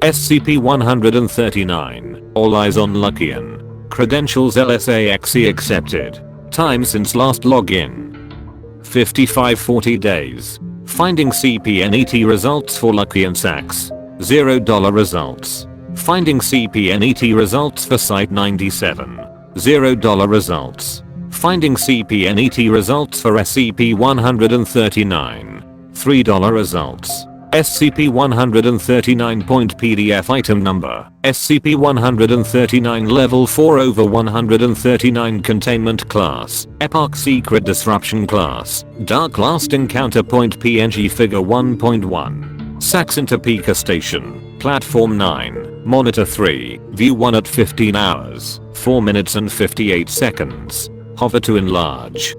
SCP-139. All eyes on Luckian. Credentials LSAXE accepted. Time since last login. 5540 days. Finding CPNET results for Luckian Sachs. $0 results. Finding CPNET results for Site-97. $0 results. Finding CPNET results for SCP-139. $3 results. SCP-139.PDF item number. SCP-139 level 4/139 containment class. Epoch secret disruption class. Dark last encounter. PNG figure 1.1. Sachs in Topeka Station. Platform 9. Monitor 3. View 1 at 15 hours, 4 minutes and 58 seconds. Hover to enlarge.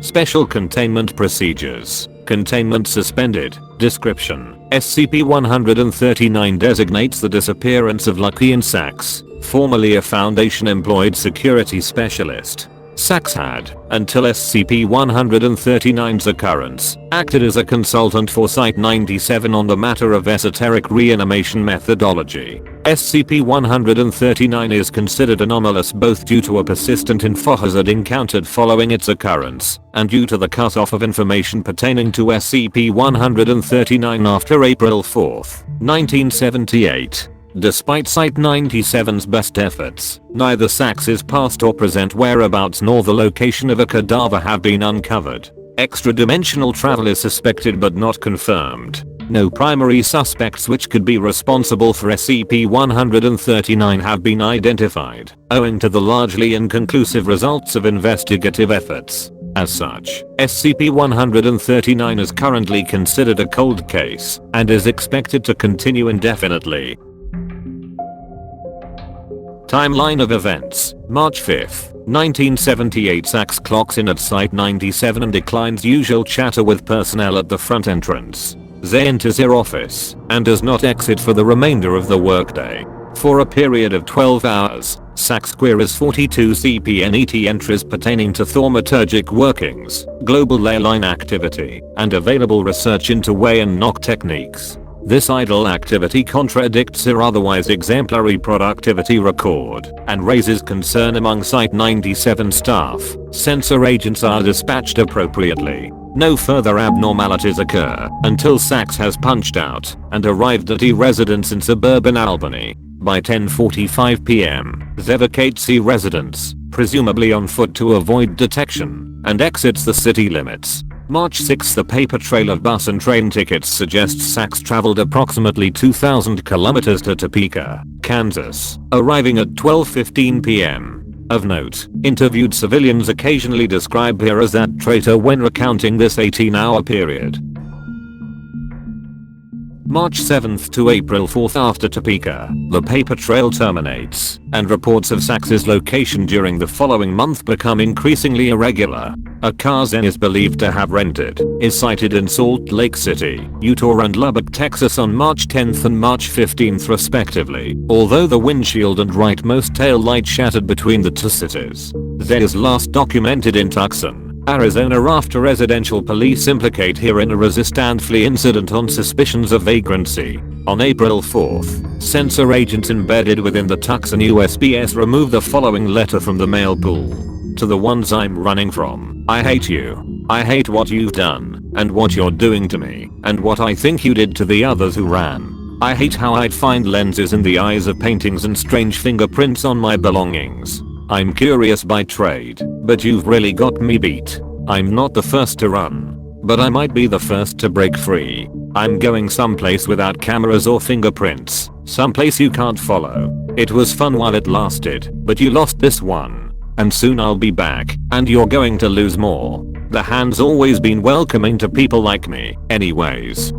Special Containment Procedures. Containment suspended. Description: SCP-139 designates the disappearance of Luckian Sachs, formerly a Foundation-employed security specialist. Sachs had, until SCP-139's occurrence, acted as a consultant for Site-97 on the matter of esoteric reanimation methodology. SCP-139 is considered anomalous both due to a persistent info hazard encountered following its occurrence, and due to the cutoff of information pertaining to SCP-139 after April 4, 1978. Despite Site-97's best efforts, neither Sachs's past or present whereabouts nor the location of a cadaver have been uncovered. Extra-dimensional travel is suspected but not confirmed. No primary suspects which could be responsible for SCP-139 have been identified, owing to the largely inconclusive results of investigative efforts. As such, SCP-139 is currently considered a cold case and is expected to continue indefinitely. Timeline of events: March 5, 1978. Sachs clocks in at Site-97 and declines usual chatter with personnel at the front entrance. They enters her office and does not exit for the remainder of the workday. For a period of 12 hours, Sachs queries 42 CPNET entries pertaining to thaumaturgic workings, global ley line activity, and available research into weigh and knock techniques. This idle activity contradicts her otherwise exemplary productivity record and raises concern among Site-97 staff. Sensor agents are dispatched appropriately. No further abnormalities occur until Sachs has punched out and arrived at E residence in suburban Albany. By 10:45 p.m., they vacates E residence, presumably on foot to avoid detection, and exits the city limits. March 6. The paper trail of bus and train tickets suggests Sachs traveled approximately 2,000 kilometers to Topeka, Kansas, arriving at 12:15 p.m. Of note, interviewed civilians occasionally describe her as that traitor when recounting this 18-hour period. March 7th to April 4th. After Topeka, the paper trail terminates, and reports of Sachs's location during the following month become increasingly irregular. A car Zen is believed to have rented is sighted in Salt Lake City, Utah and Lubbock, Texas on March 10th and March 15th respectively, although the windshield and rightmost tail light shattered between the two cities. Zen is last documented in Tucson, Arizona after residential police implicate her in a resist and flee incident on suspicions of vagrancy. On April 4th, sensor agents embedded within the Tucson USPS remove the following letter from the mail pool. To the ones I'm running from, I hate you. I hate what you've done, and what you're doing to me, and what I think you did to the others who ran. I hate how I'd find lenses in the eyes of paintings and strange fingerprints on my belongings. I'm curious by trade, but you've really got me beat. I'm not the first to run, but I might be the first to break free. I'm going someplace without cameras or fingerprints, someplace you can't follow. It was fun while it lasted, but you lost this one. And soon I'll be back, and you're going to lose more. The hand's always been welcoming to people like me, anyways.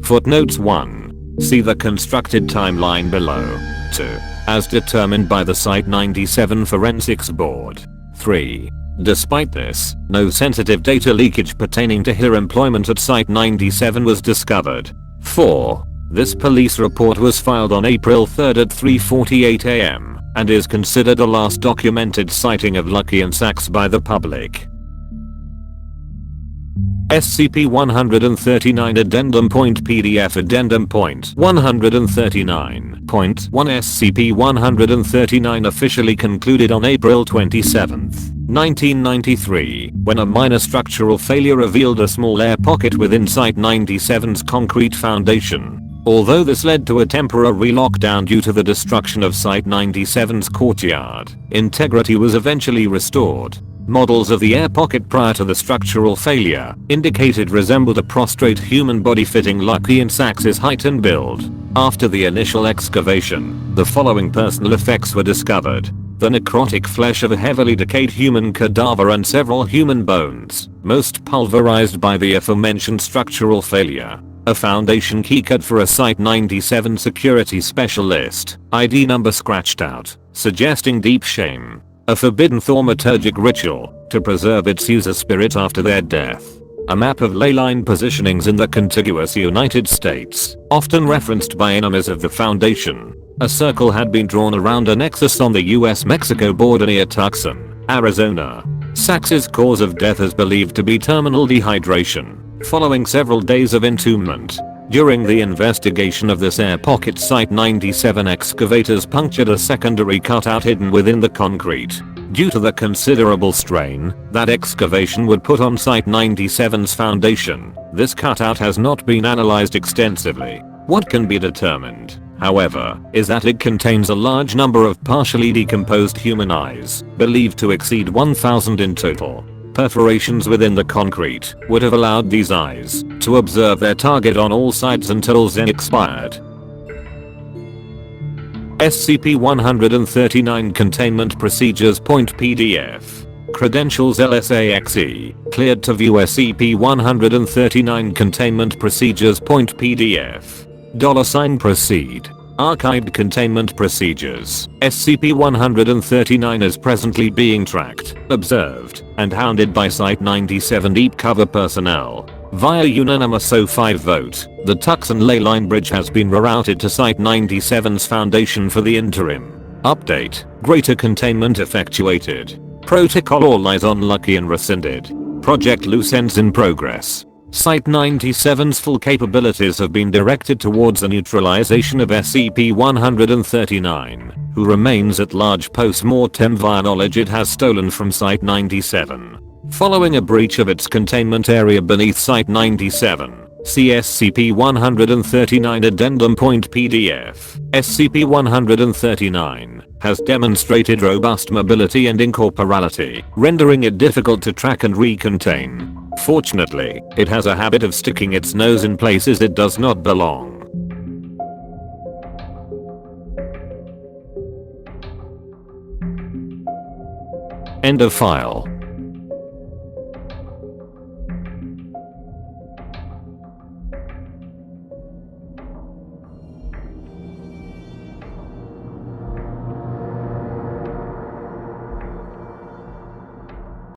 Footnotes 1. See the constructed timeline below. 2. As determined by the Site-97 Forensics Board. 3. Despite this, no sensitive data leakage pertaining to her employment at Site-97 was discovered. 4. This police report was filed on April 3 at 3:48 a.m. and is considered the last documented sighting of Luckian Sachs by the public. SCP-139 Addendum Point PDF Addendum Point 139.1 SCP-139 officially concluded on April 27, 1993, when a minor structural failure revealed a small air pocket within Site-97's concrete foundation. Although this led to a temporary lockdown due to the destruction of Site-97's courtyard, integrity was eventually restored. Models of the air pocket prior to the structural failure indicated resembled a prostrate human body fitting Lucky and Sax's height and build. After the initial excavation, the following personal effects were discovered: the necrotic flesh of a heavily decayed human cadaver and several human bones, most pulverized by the aforementioned structural failure. A foundation keycard for a Site-97 security specialist, ID number scratched out, suggesting deep shame. A forbidden thaumaturgic ritual to preserve its user spirit after their death. A map of ley line positionings in the contiguous United States, often referenced by enemies of the Foundation. A circle had been drawn around a nexus on the US-Mexico border near Tucson, Arizona. Sax's cause of death is believed to be terminal dehydration, following several days of entombment. During the investigation of this air pocket, Site-97 excavators punctured a secondary cutout hidden within the concrete. Due to the considerable strain that excavation would put on Site-97's foundation, this cutout has not been analyzed extensively. What can be determined, however, is that it contains a large number of partially decomposed human eyes, believed to exceed 1,000 in total. Perforations within the concrete would have allowed these eyes to observe their target on all sides until Zen expired. SCP-139 Containment Procedures Point PDF. Credentials LSAXE. Cleared to view SCP-139 Containment Procedures Point PDF. $Proceed. Archived Containment Procedures. SCP-139 is presently being tracked, observed, and hounded by Site-97 deep cover personnel. Via unanimous O5 vote, the Tucson ley line bridge has been rerouted to Site-97's foundation for the interim. Update: greater containment effectuated. Protocol all eyes on Lucky and rescinded. Project Loose Ends in progress. Site-97's full capabilities have been directed towards the neutralization of SCP-139, who remains at large post-mortem via knowledge it has stolen from Site-97. Following a breach of its containment area beneath Site-97, see SCP-139 Addendum Point PDF. SCP-139 has demonstrated robust mobility and incorporality, rendering it difficult to track and recontain. Fortunately, it has a habit of sticking its nose in places it does not belong. End of file.